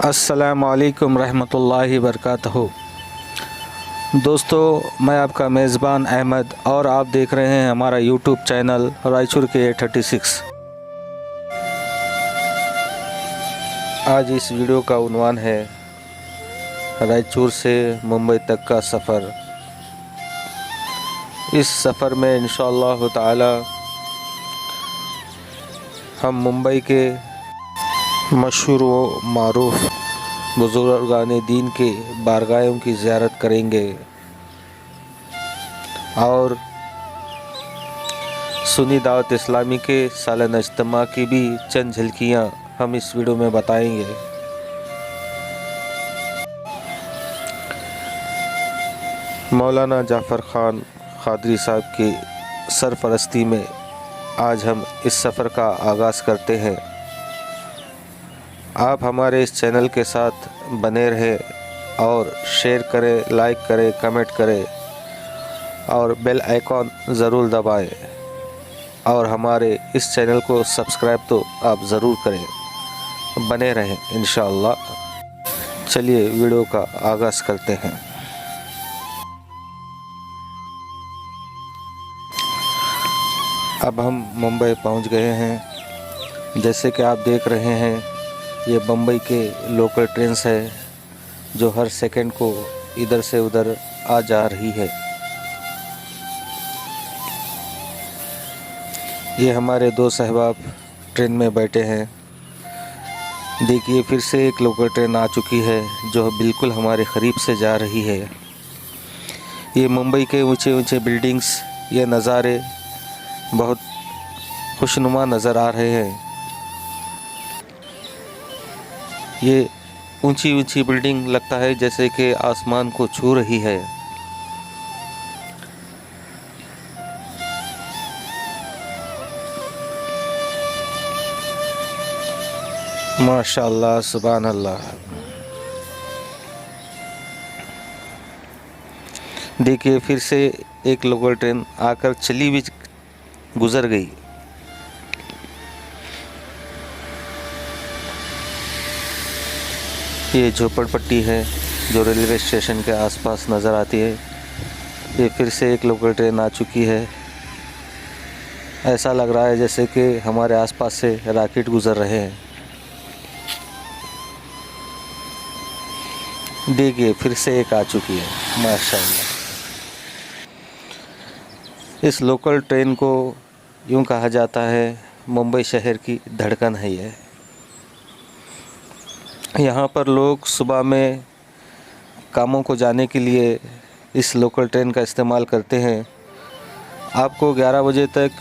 अस्सलामु अलैकुम रहमतुल्लाहि वबरकातुहू। दोस्तों, मैं आपका मेज़बान अहमद और आप देख रहे हैं हमारा यूट्यूब चैनल रायचूर के A36। आज इस वीडियो का उन्वान है रायचूर से मुंबई तक का सफ़र। इस सफ़र में इंशाअल्लाह ताला हम मुंबई के मशहूर व मारूफ बुज़ुर्गाने दीन के बारगाहों की ज़ियारत करेंगे और सुन्नी दावत इस्लामी के सालाना इज्तिमा की भी चंद झलकियाँ हम इस वीडियो में बताएंगे। मौलाना जाफ़र ख़ान क़ादरी साहब की सरपरस्ती में आज हम इस सफ़र का आगाज़ करते हैं। आप हमारे इस चैनल के साथ बने रहें और शेयर करें, लाइक करें, कमेंट करें और बेल आइकॉन ज़रूर दबाएं और हमारे इस चैनल को सब्सक्राइब तो आप ज़रूर करें। बने रहें इंशाअल्लाह। चलिए वीडियो का आगाज़ करते हैं। अब हम मुंबई पहुंच गए हैं। जैसे कि आप देख रहे हैं, ये बम्बई के लोकल ट्रेन्स है जो हर सेकंड को इधर से उधर आ जा रही है। ये हमारे दो सहबाब ट्रेन में बैठे हैं। देखिए, फिर से एक लोकल ट्रेन आ चुकी है जो बिल्कुल हमारे करीब से जा रही है। ये मुंबई के ऊंचे ऊंचे बिल्डिंग्स, ये नज़ारे बहुत खुशनुमा नज़र आ रहे हैं। ये ऊंची ऊंची बिल्डिंग लगता है जैसे कि आसमान को छू रही है। माशाअल्लाह, सुभान अल्लाह। देखिए, फिर से एक लोकल ट्रेन आकर चली भी गुज़र गई। ये झोपड़पट्टी है जो रेलवे स्टेशन के आसपास नज़र आती है। ये फिर से एक लोकल ट्रेन आ चुकी है। ऐसा लग रहा है जैसे कि हमारे आसपास से रॉकेट गुज़र रहे हैं। देखिए, फिर से एक आ चुकी है। माशाअल्लाह। इस लोकल ट्रेन को यूँ कहा जाता है मुंबई शहर की धड़कन है। ये यहाँ पर लोग सुबह में कामों को जाने के लिए इस लोकल ट्रेन का इस्तेमाल करते हैं। आपको 11 बजे तक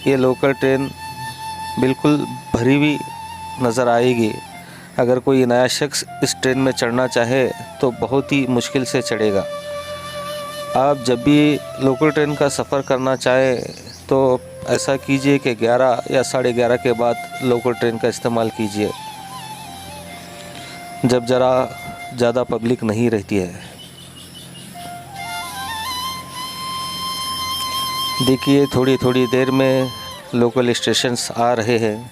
ये लोकल ट्रेन बिल्कुल भरी हुई नज़र आएगी। अगर कोई नया शख्स इस ट्रेन में चढ़ना चाहे तो बहुत ही मुश्किल से चढ़ेगा। आप जब भी लोकल ट्रेन का सफ़र करना चाहें तो ऐसा कीजिए कि 11 या 11:30 के बाद लोकल ट्रेन का इस्तेमाल कीजिए, जब ज़रा ज़्यादा पब्लिक नहीं रहती है। देखिए, थोड़ी थोड़ी देर में लोकल स्टेशंस आ रहे हैं।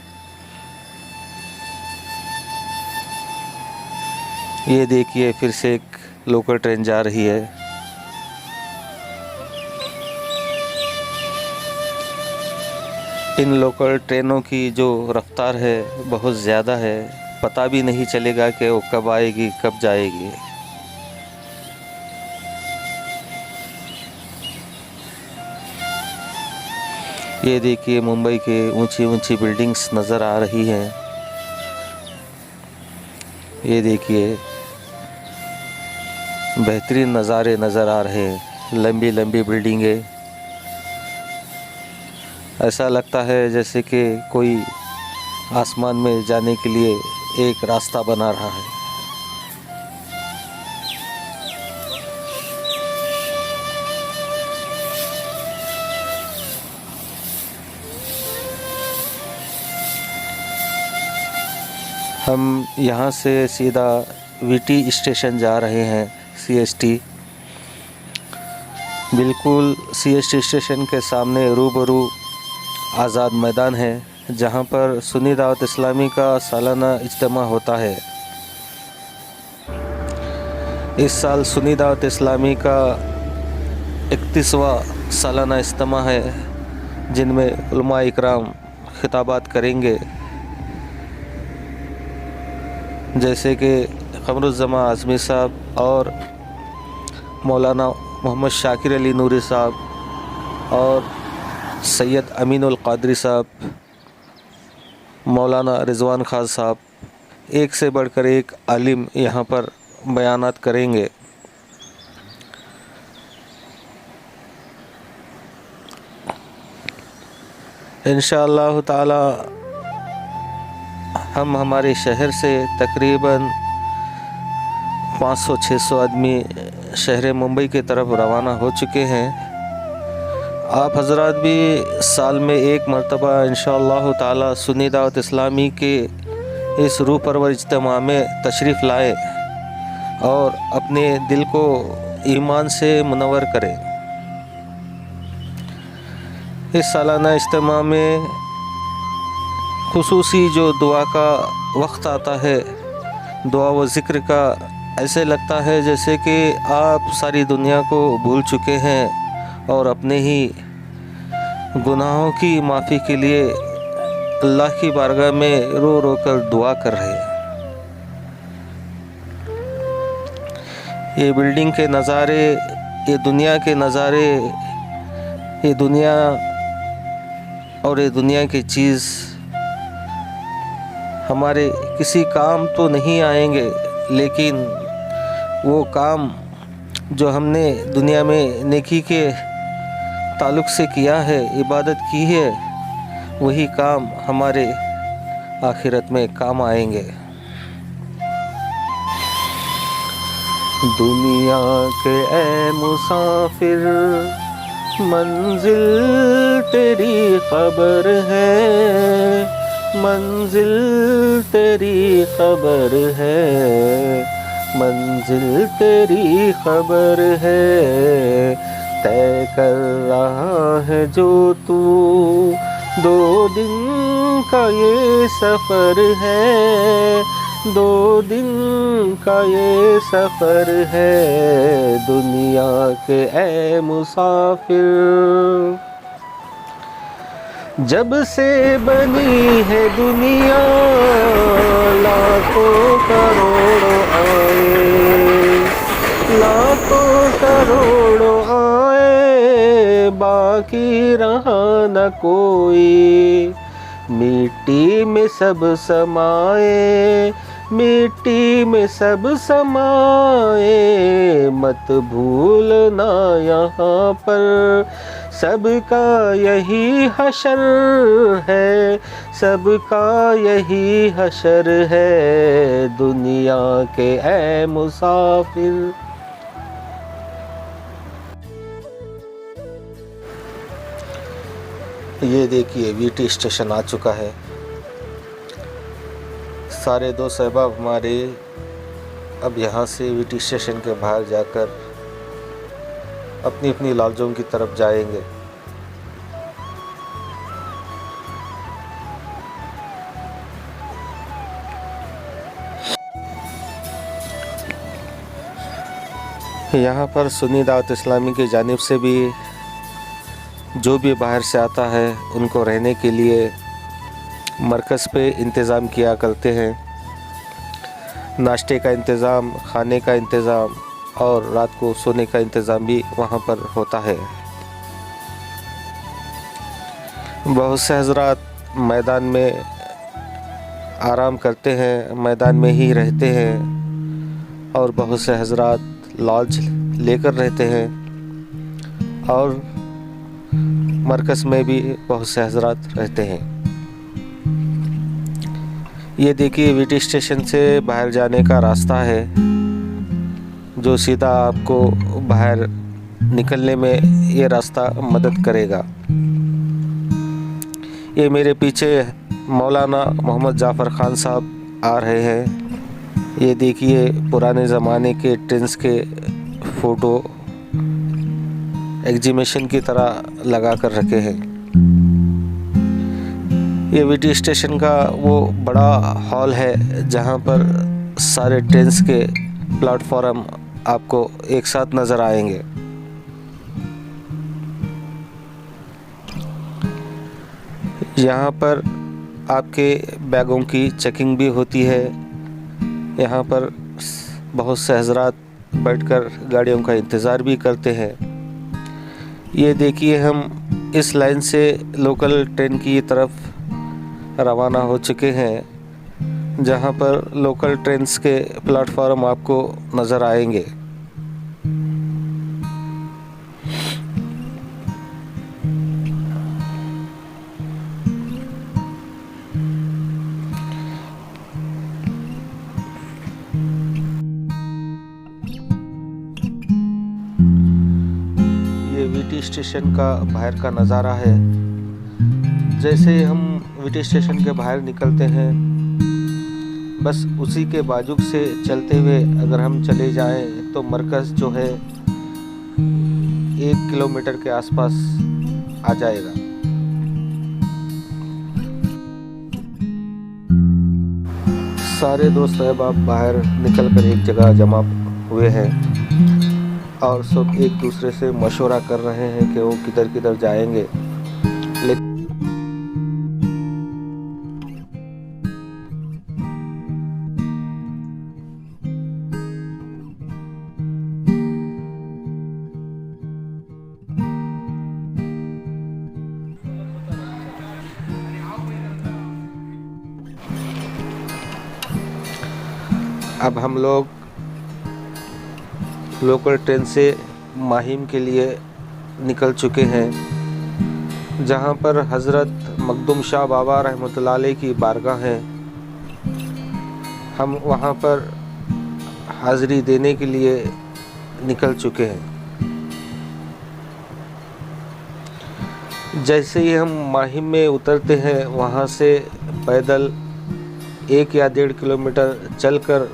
ये देखिए, फिर से एक लोकल ट्रेन जा रही है। इन लोकल ट्रेनों की जो रफ्तार है बहुत ज़्यादा है। पता भी नहीं चलेगा कि वो कब आएगी, कब जाएगी। ये देखिए, मुंबई के ऊंची ऊंची बिल्डिंग्स नज़र आ रही हैं। ये देखिए, बेहतरीन नज़ारे नज़र आ रहे हैं। लंबी लंबी बिल्डिंगें, ऐसा लगता है जैसे कि कोई आसमान में जाने के लिए एक रास्ता बना रहा है। हम यहाँ से सीधा वीटी स्टेशन जा रहे हैं। CST, बिल्कुल CST स्टेशन के सामने रूबरू आज़ाद मैदान है जहाँ पर सुन्नी दावत इस्लामी का सालाना इज्तिमा होता है। इस साल सुन्नी दावत इस्लामी का 31वां सालाना इज्तिमा है, जिनमें उलमा इकराम खिताबात करेंगे, जैसे कि क़मरुज़्ज़मा आज़मी साहब और मौलाना मोहम्मद शाकिर अली नूरी साहब और सैयद अमीनुल क़ादरी साहब, मौलाना रिज़वान खान साहब, एक से बढ़कर एक आलिम यहाँ पर बयानात करेंगे। इंशाअल्लाह ताला हम हमारे शहर से तकरीबन 500-600 आदमी शहर मुंबई की तरफ रवाना हो चुके हैं। आप हजरात भी साल में एक मरतबा इंशाअल्लाह ताला सुन्नी दावत इस्लामी के इस रूह परवर इज्तिमा में तशरीफ़ लाए और अपने दिल को ईमान से मुनव्वर करें। इस सालाना इज्तिमा में खुसूसी जो दुआ का वक्त आता है, दुआ व ज़िक्र का, ऐसे लगता है जैसे कि आप सारी दुनिया को भूल चुके हैं और अपने ही गुनाहों की माफ़ी के लिए अल्लाह की बारगाह में रो रो कर दुआ कर रहे हैं। ये बिल्डिंग के नज़ारे, ये दुनिया के नज़ारे, ये दुनिया और ये दुनिया की चीज़ हमारे किसी काम तो नहीं आएंगे, लेकिन वो काम जो हमने दुनिया में नेकी के ताल्लुक़ से किया है, इबादत की है, वही काम हमारे आखिरत में काम आएंगे। दुनिया के ए मुसाफिर, मंजिल तेरी खबर है, मंजिल तेरी खबर है, मंजिल तेरी खबर है। तय कर रहा है जो तू 2 दिन का ये सफ़र है, 2 दिन का ये सफ़र है। दुनिया के ए मुसाफिर, जब से बनी है दुनिया लाखों करोड़ों आए, लाखों करोड़ों आए, बाकी रहा न कोई। मिट्टी में सब समाए, मिट्टी में सब समाए, मत भूलना यहाँ पर सबका यही हशर है, सबका यही हशर है। दुनिया के ए मुसाफिर। ये देखिए वीटी स्टेशन आ चुका है। सारे दोस्त अहबाब हमारे अब यहाँ से वीटी स्टेशन के बाहर जाकर अपनी अपनी लॉजों की तरफ जाएंगे। यहाँ पर सुन्नी दावत इस्लामी की जानिब से भी जो भी बाहर से आता है उनको रहने के लिए मरकज़ पे इंतज़ाम किया करते हैं। नाश्ते का इंतज़ाम, खाने का इंतज़ाम और रात को सोने का इंतज़ाम भी वहाँ पर होता है। बहुत से हज़रात मैदान में आराम करते हैं, मैदान में ही रहते हैं और बहुत से हज़रात लॉज लेकर रहते हैं और मरकज़ में भी बहुत से हज़रात रहते हैं। ये देखिए वीटी स्टेशन से बाहर जाने का रास्ता है जो सीधा आपको बाहर निकलने में ये रास्ता मदद करेगा। ये मेरे पीछे मौलाना मोहम्मद जाफ़र ख़ान साहब आ रहे हैं। ये देखिए पुराने ज़माने के ट्रेन्स के फ़ोटो एग्जीबिशन की तरह लगा कर रखे हैं। ये वीटी स्टेशन का वो बड़ा हॉल है जहाँ पर सारे ट्रेन्स के प्लेटफॉर्म आपको एक साथ नज़र आएंगे। यहाँ पर आपके बैगों की चेकिंग भी होती है। यहाँ पर बहुत से हज़रात बैठकर गाड़ियों का इंतज़ार भी करते हैं। ये देखिए, हम इस लाइन से लोकल ट्रेन की तरफ रवाना हो चुके हैं, जहाँ पर लोकल ट्रेन्स के प्लेटफॉर्म आपको नज़र आएंगे। ये वीटी स्टेशन का बाहर का नज़ारा है। जैसे हम वीटी स्टेशन के बाहर निकलते हैं, बस उसी के बाजू से चलते हुए अगर हम चले जाएं तो मरकज़ जो है 1 किलोमीटर के आसपास आ जाएगा। सारे दोस्त अहबाब बाहर निकलकर एक जगह जमा हुए हैं और सब एक दूसरे से मशवरा कर रहे हैं कि वो किधर किधर जाएंगे। लेकिन अब हम लोग लोकल ट्रेन से माहिम के लिए निकल चुके हैं, जहां पर हज़रत मखदूम शाह बाबा रहमतुल्लाह अलैह की बारगाह है। हम वहां पर हाज़री देने के लिए निकल चुके हैं। जैसे ही हम माहिम में उतरते हैं, वहां से पैदल 1 या 1.5 किलोमीटर चलकर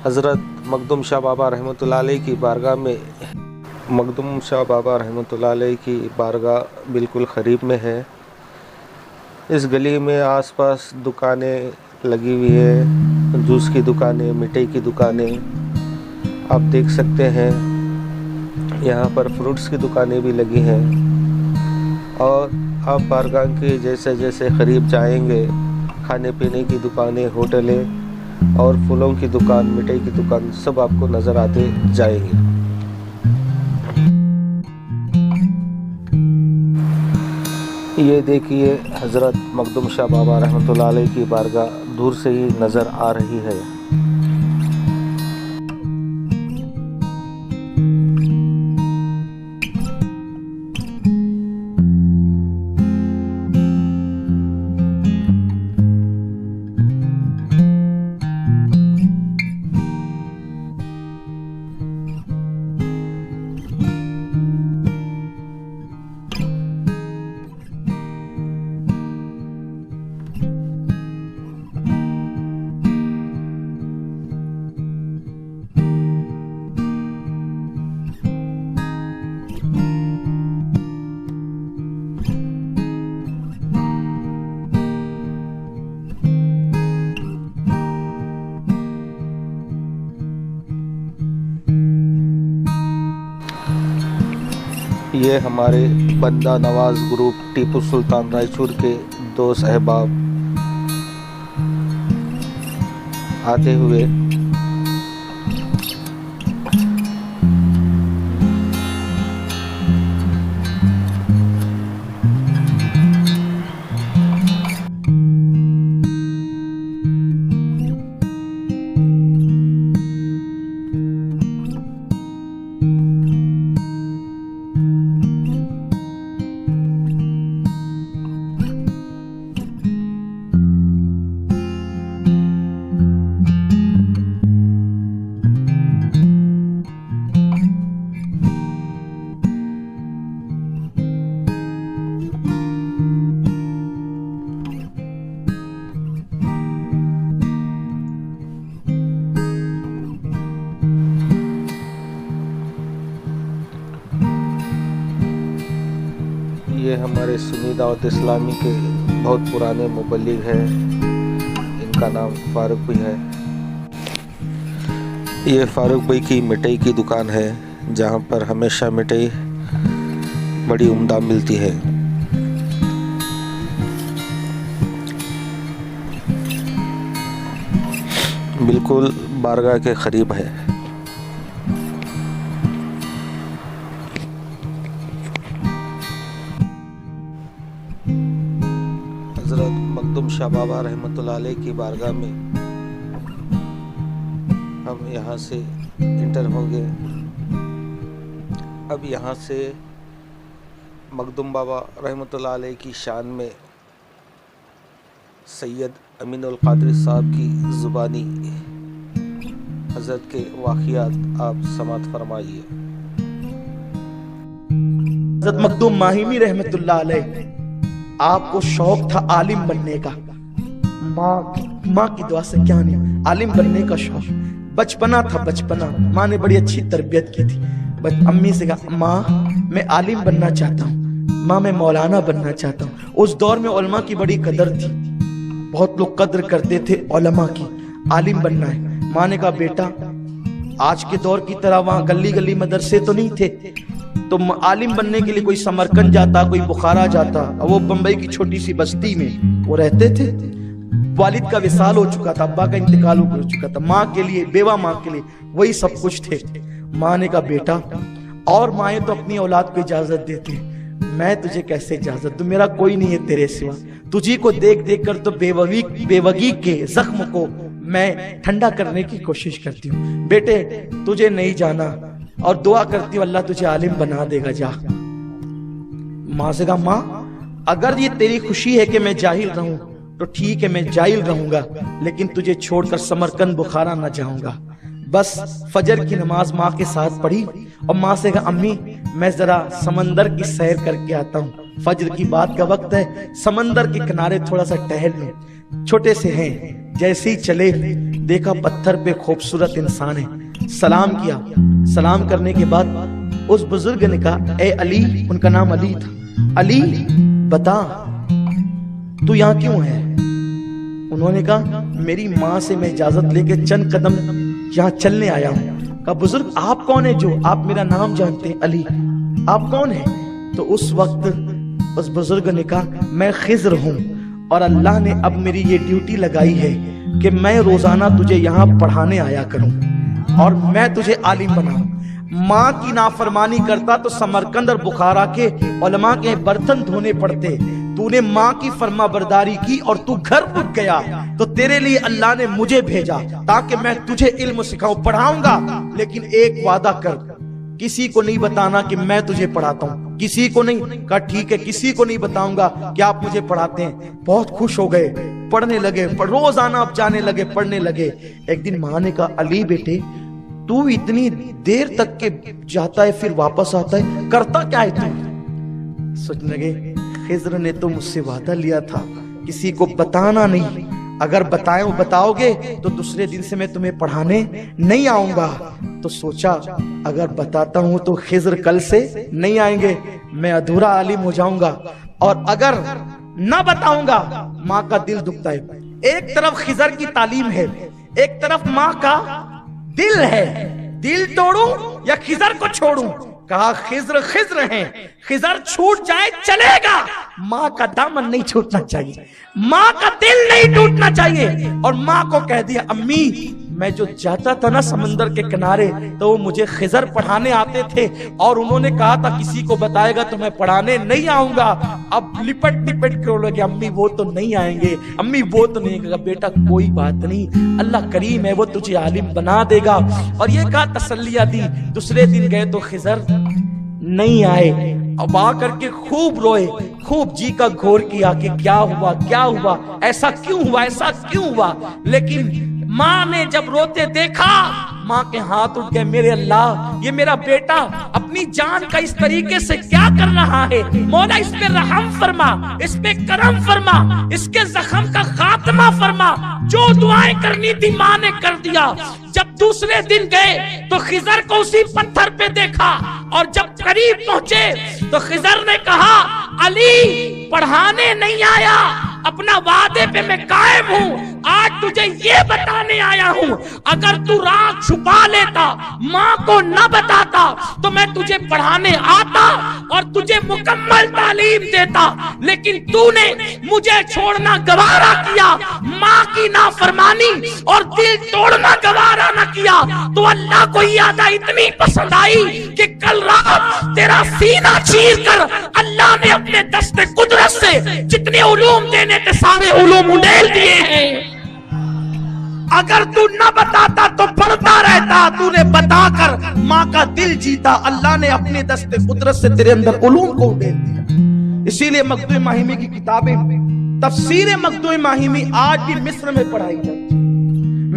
हज़रत मखदूम शाह बाबा रहमतुल्लाह अलैह की बारगाह में, मखदूम शाह बाबा रहमतुल्लाह अलैह की बारगाह बिल्कुल करीब में है। इस गली में आसपास दुकानें लगी हुई है, जूस की दुकानें, मिठाई की दुकानें आप देख सकते हैं। यहाँ पर फ्रूट्स की दुकानें भी लगी हैं। और आप बारगाह के जैसे जैसे करीब जाएंगे, खाने पीने की दुकानें, होटलें और फूलों की दुकान, मिठाई की दुकान सब आपको नज़र आते जाएंगे। ये देखिए, हज़रत मखदूम शाह बाबा रहमतुल्लाह अलैह की बारगाह दूर से ही नज़र आ रही है। ये हमारे बंदा नवाज ग्रुप टीपू सुल्तान रायचूर के दोस्त अहबाब आते हुए ये हमारे सुन्नी दावत इस्लामी के बहुत पुराने मुबल्लिग हैं, इनका नाम फारूक भी है। ये फारूक भाई की मिठाई की दुकान है, जहाँ पर हमेशा मिठाई बड़ी उम्दा मिलती है। बिल्कुल बारगाह के करीब है। हज़रत मखदूम शाह बाबा रहमतुल्लाह अलैह की बारगाह में हम यहाँ से इंटर होंगे। अब यहाँ से मखदूम बाबा रहमतुल्लाह अलैह की शान में सैयद अमीनुल कादरी साहब की ज़ुबानी हज़रत के वाक़ियात आप समात फरमाइए। हज़रत मखदूम माहिमी रहमतुल्लाह अलैह, आपको शौक था आलिम बनने का। माँ की दुआ से क्या नहीं, आलिम बनने का शौक बचपना था। बचपना माँ ने बड़ी अच्छी तरबियत की थी। अम्मी से कहा, माँ मैं आलिम बनना चाहता हूँ, माँ मैं मौलाना बनना चाहता हूँ। उस दौर में उलमा की बड़ी कदर थी, बहुत लोग कदर करते थे उलमा की। आलिम बनना है। माँ ने कहा, बेटा आज के दौर की तरह वहाँ गली गली मदरसे तो नहीं थे, तो आलिम बनने के लिए कोई समरकंद जाता, कोई बुखारा जाता। वो बंबई की छोटी सी बस्ती में वो रहते थे। वालिद का विसाल हो चुका था, अब्बा का इंतकाल हो चुका था। माँ के लिए, बेवा माँ के लिए वही सब कुछ थे। माँ ने कहा, बेटा, और माए तो अपनी औलाद को इजाजत देते हैं, मैं तुझे कैसे इजाजत दूं? मेरा कोई नहीं है तेरे सिवा। तुझी को देख देख कर तो बेवगी के जख्म को मैं ठंडा करने की कोशिश करती हूँ। बेटे तुझे नहीं जाना, और दुआ करती हूँ अल्लाह तुझे आलिम बना देगा, जा। माँ से कहा, माँ अगर ये तेरी खुशी है कि मैं जाहिल रहूं तो ठीक है, मैं जाहिल रहूंगा, लेकिन तुझे छोड़कर समरकंद बुखारा ना जाऊंगा। बस फजर की नमाज माँ के साथ पढ़ी और माँ से कहा, अम्मी मैं जरा समंदर की सैर करके आता हूँ, फजर की बात का वक्त है, समंदर के किनारे थोड़ा सा टहल लूं। छोटे से हैं, जैसे ही चले देखा पत्थर पे खूबसूरत इंसान है। सलाम किया। सलाम करने के बाद उस बुजुर्ग ने कहा, ए अली, उनका नाम अली था, अली बता तू यहाँ क्यों है? उन्होंने कहा, मेरी माँ से मैं इजाजत लेके चंद कदम यहाँ चलने आया हूँ। कहा, बुजुर्ग आप कौन है जो आप मेरा नाम जानते हैं? अली, आप कौन है? तो उस वक्त उस बुजुर्ग ने कहा, मैं खिज्र हूँ और अल्लाह ने अब मेरी ये ड्यूटी लगाई है कि मैं रोजाना तुझे यहाँ पढ़ाने आया करूँ और मैं तुझे आलिम बनाऊं। माँ की नाफरमानी करता तो समरकंद और बुखारा के उलमा के बर्तन धोने पड़ते। तूने माँ की फरमाबरदारी की और तू घर रुक गया, तो तेरे लिए अल्लाह ने मुझे भेजा ताकि मैं तुझे इल्म सिखाऊं, पढ़ाऊंगा। लेकिन एक वादा कर, किसी को नहीं बताना कि मैं तुझे पढ़ाता हूँ, किसी को नहीं। कहा, ठीक है, किसी को नहीं बताऊंगा कि आप मुझे पढ़ाते हैं। बहुत खुश हो गए, पढ़ने लगे, रोजाना अब जाने लगे, पढ़ने लगे। एक दिन माँ ने कहा, अली बेटे तू इतनी देर तक के जाता है फिर वापस आता है, करता क्या है तू? सोचने लगे, खिज्र ने तो मुझसे वादा लिया था किसी को बताना नहीं, अगर बताओगे तो दूसरे दिन से मैं तुम्हें पढ़ाने नहीं आऊंगा। तो सोचा अगर बताता हूं तो खिज्र कल से नहीं आएंगे, मैं अधूरा आलिम हो जाऊंगा, और अगर ना बताऊंगा माँ का दिल दुखता है। एक तरफ खिज्र की तालीम है, एक तरफ माँ का दिल है, दिल तोड़ूं या खिज्र को छोड़ूं? कहा, खिज्र हैं, खिज्र छूट जाए चलेगा, माँ का दामन नहीं छूटना चाहिए, माँ का दिल नहीं टूटना चाहिए। और माँ को कह दिया, अम्मी मैं जो जाता था ना समंदर के किनारे, तो वो मुझे खिज्र पढ़ाने आते थे और उन्होंने कहा था किसी को बताएगा तो मैं पढ़ाने नहीं आऊंगा। अब लिपट कर लगे, अम्मी वो तो नहीं आएंगे, अम्मी वो तो नहीं। कहा, बेटा कोई बात नहीं, अल्लाह करीम है, वो तुझे आलिम बना देगा। और ये कहा, तसल्लियां दी। दूसरे दिन गए तो खिज्र नहीं आए। अब आकर के खूब रोए, खूब जी का घोर किया कि क्या हुआ, ऐसा क्यों हुआ। लेकिन माँ ने जब रोते देखा, माँ के हाथ उठ गए, मेरे अल्लाह ये मेरा बेटा अपनी जान का इस तरीके से क्या कर रहा है, मौला इस पे रहम फरमा, इस पे करम फरमा, इसके जख्म का खात्मा फरमा। जो दुआएं करनी थी माँ ने कर दिया। जब दूसरे दिन गए तो खिज्र को उसी पत्थर पे देखा, और जब करीब पहुंचे तो खिज्र ने कहा, अली पढ़ाने नहीं आया, अपना वादे पे मैं कायम हूं। आज तुझे ये बताने आया हूं, अगर तू राज छुपा लेता, माँ को न बताता, तो मैं तुझे पढ़ाने आता और तुझे मुकम्मल तालीम देता। लेकिन तूने मुझे छोड़ना गवारा किया, माँ की नाफरमानी और दिल तोड़ना गवारा न किया, तो अल्लाह को ये अदा इतनी पसंद आई कि कल रात तेरा सीना चीर कर अल्लाह ने अपने दस्ते कुदरत से जितने उलूम देने थे सारे उलूम उड़ेल दिए हैं। अगर तू न बताता तो पढ़ता रहता, तूने बताकर माँ का दिल जीता। अल्लाह ने अपने दस्ते कुदरत से तेरे अंदर उलूम को उड़ेल दिया। इसीलिए मखदूम माहिमी की किताबें, तफसीर मखदूम माहिमी आज भी मिस्र में पढ़ाई जाती है।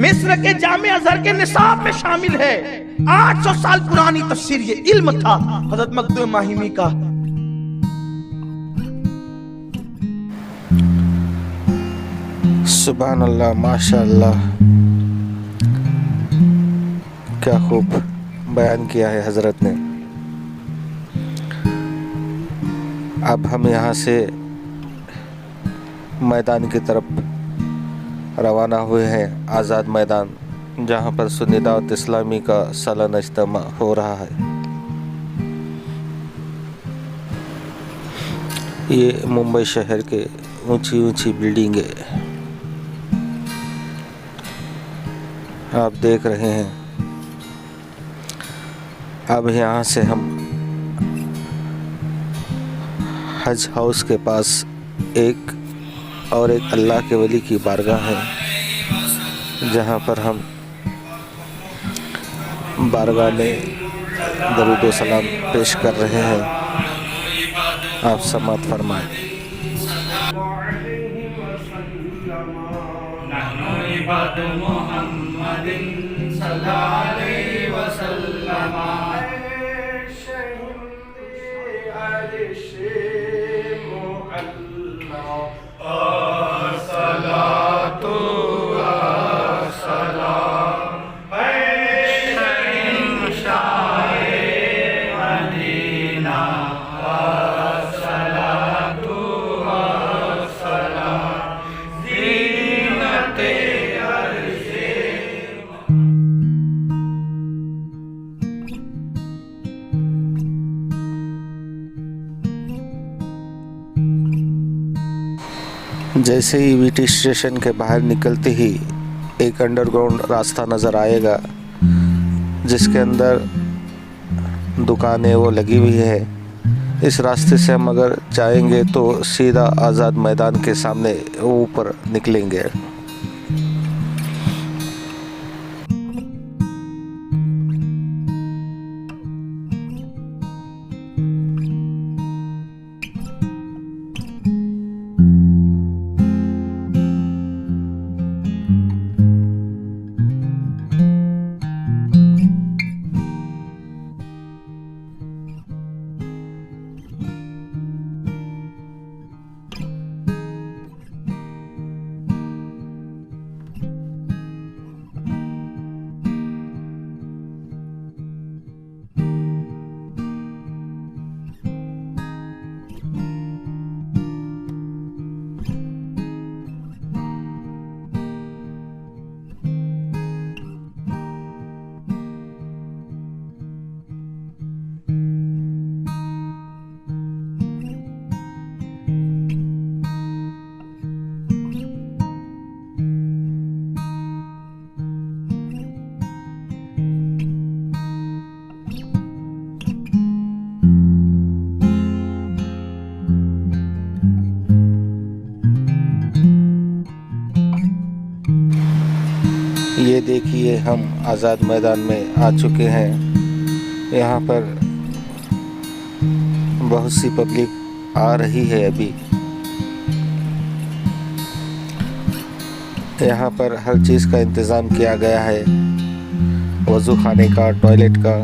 मिस्र के जामे अजहर के निसाब में शामिल है। 800 साल पुरानी तफसीर, ये इल्म था हजरत मखदूम माहिमी का। सुभान अल्लाह, माशाअल्लाह, क्या खूब बयान किया है हजरत ने। अब हम यहाँ से मैदान की तरफ रवाना हुए हैं, आज़ाद मैदान, जहाँ पर सुन्नी दावत इस्लामी का सालाना इज्तिमा हो रहा है। ये मुंबई शहर के ऊंची ऊंची बिल्डिंगें आप देख रहे हैं। अब यहाँ से हम हज हाउस के पास एक अल्लाह के वली की बारगाह है, जहाँ पर हम बारगाह में दरूद व सलाम पेश कर रहे हैं। आप समात फरमाएं। जैसे ही वीटी स्टेशन के बाहर निकलते ही एक अंडरग्राउंड रास्ता नज़र आएगा, जिसके अंदर दुकानें वो लगी हुई है। इस रास्ते से हम अगर जाएंगे तो सीधा आज़ाद मैदान के सामने ऊपर निकलेंगे। ये देखिए हम आज़ाद मैदान में आ चुके हैं। यहाँ पर बहुत सी पब्लिक आ रही है। अभी यहाँ पर हर चीज़ का इंतज़ाम किया गया है, वज़ू खाने का, टॉयलेट का,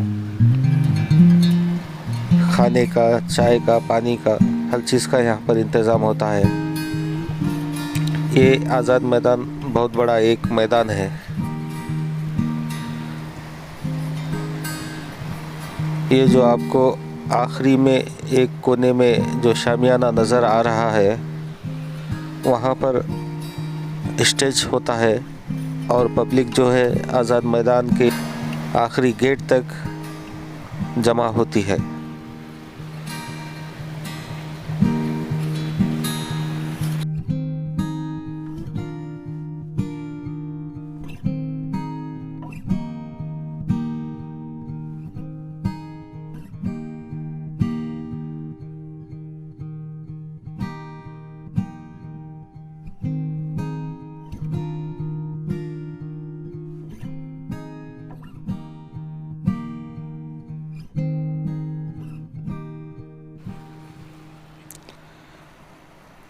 खाने का, चाय का, पानी का, हर चीज़ का यहाँ पर इंतज़ाम होता है। ये आज़ाद मैदान बहुत बड़ा एक मैदान है। ये जो आपको आखिरी में एक कोने में जो शामियाना नज़र आ रहा है, वहाँ पर स्टेज होता है और पब्लिक जो है आज़ाद मैदान के आखिरी गेट तक जमा होती है।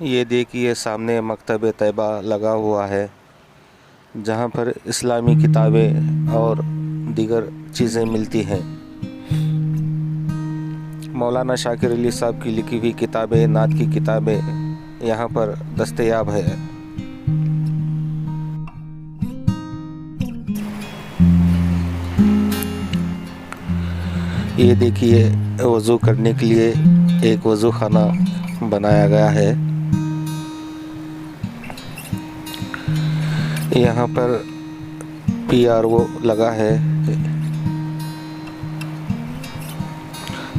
ये देखिए सामने मकतब तैयबा लगा हुआ है, जहाँ पर इस्लामी किताबें और दीगर चीज़ें मिलती हैं। मौलाना शाकिर अली साहब की लिखी हुई किताबें, नात की किताबें यहाँ पर दस्तयाब है। ये देखिए वज़ू करने के लिए एक वज़ू खाना बनाया गया है। यहाँ पर PRO लगा है।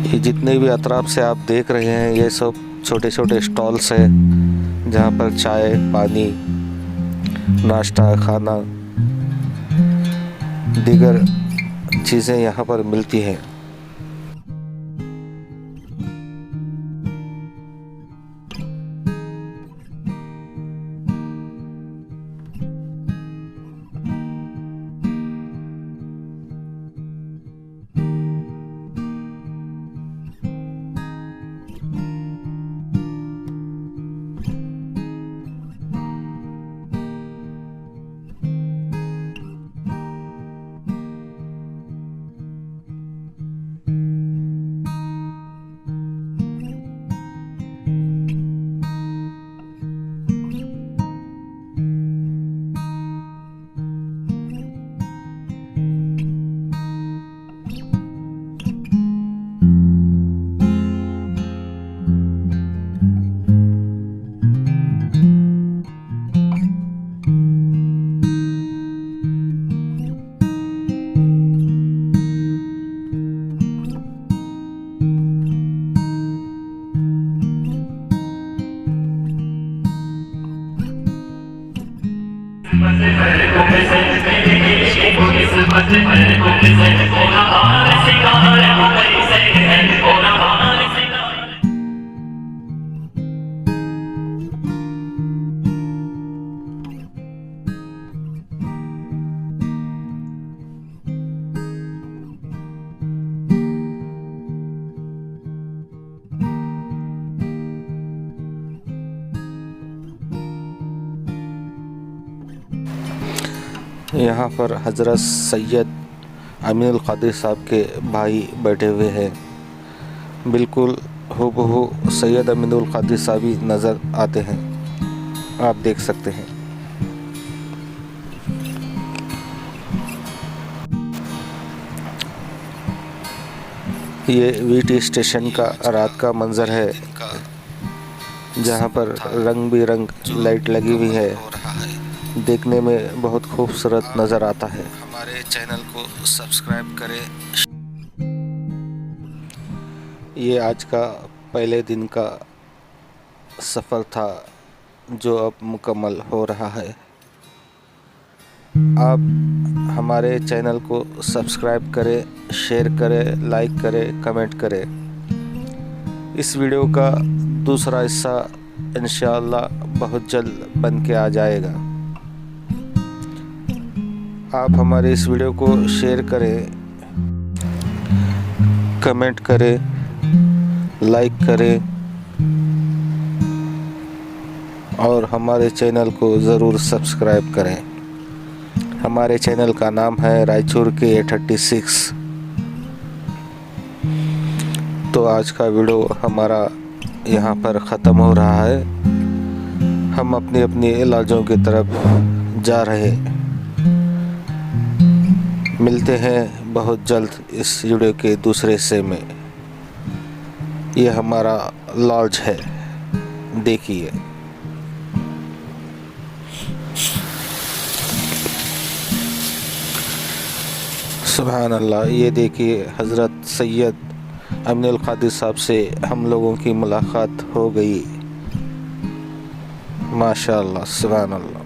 ये जितने भी अतराफ से आप देख रहे हैं, ये सब छोटे छोटे स्टॉल्स हैं, जहाँ पर चाय, पानी, नाश्ता, खाना, दीगर चीज़ें यहाँ पर मिलती हैं। यहाँ पर हज़रत सैयद अमीनुल क़ादिर साहब के भाई बैठे हुए हैं। बिल्कुल हूबहू सैयद अमीनुल क़ादिर साहब ही नज़र आते हैं, आप देख सकते हैं। ये VT स्टेशन का रात का मंज़र है, जहाँ पर रंग बिरंग लाइट लगी हुई है, देखने में बहुत खूबसूरत नज़र आता है। हमारे चैनल को सब्सक्राइब करें। ये आज का पहले दिन का सफ़र था, जो अब मुकम्मल हो रहा है। आप हमारे चैनल को सब्सक्राइब करें, शेयर करें, लाइक करें, कमेंट करें। इस वीडियो का दूसरा हिस्सा इंशाअल्लाह बहुत जल्द बन के आ जाएगा। आप हमारे इस वीडियो को शेयर करें, कमेंट करें, लाइक करें और हमारे चैनल को ज़रूर सब्सक्राइब करें। हमारे चैनल का नाम है रायचूर के A36। तो आज का वीडियो हमारा यहाँ पर ख़त्म हो रहा है। हम अपनी अपनी इलाजों की तरफ जा रहे हैं। मिलते हैं बहुत जल्द इस वीडियो के दूसरे हिस्से में। ये हमारा लॉज है, देखिए। सुभान अल्लाह। ये देखिए हज़रत सैयद अमीनुल क़ादिर साहब से हम लोगों की मुलाकात हो गई। माशाअल्लाह, सुभान अल्लाह।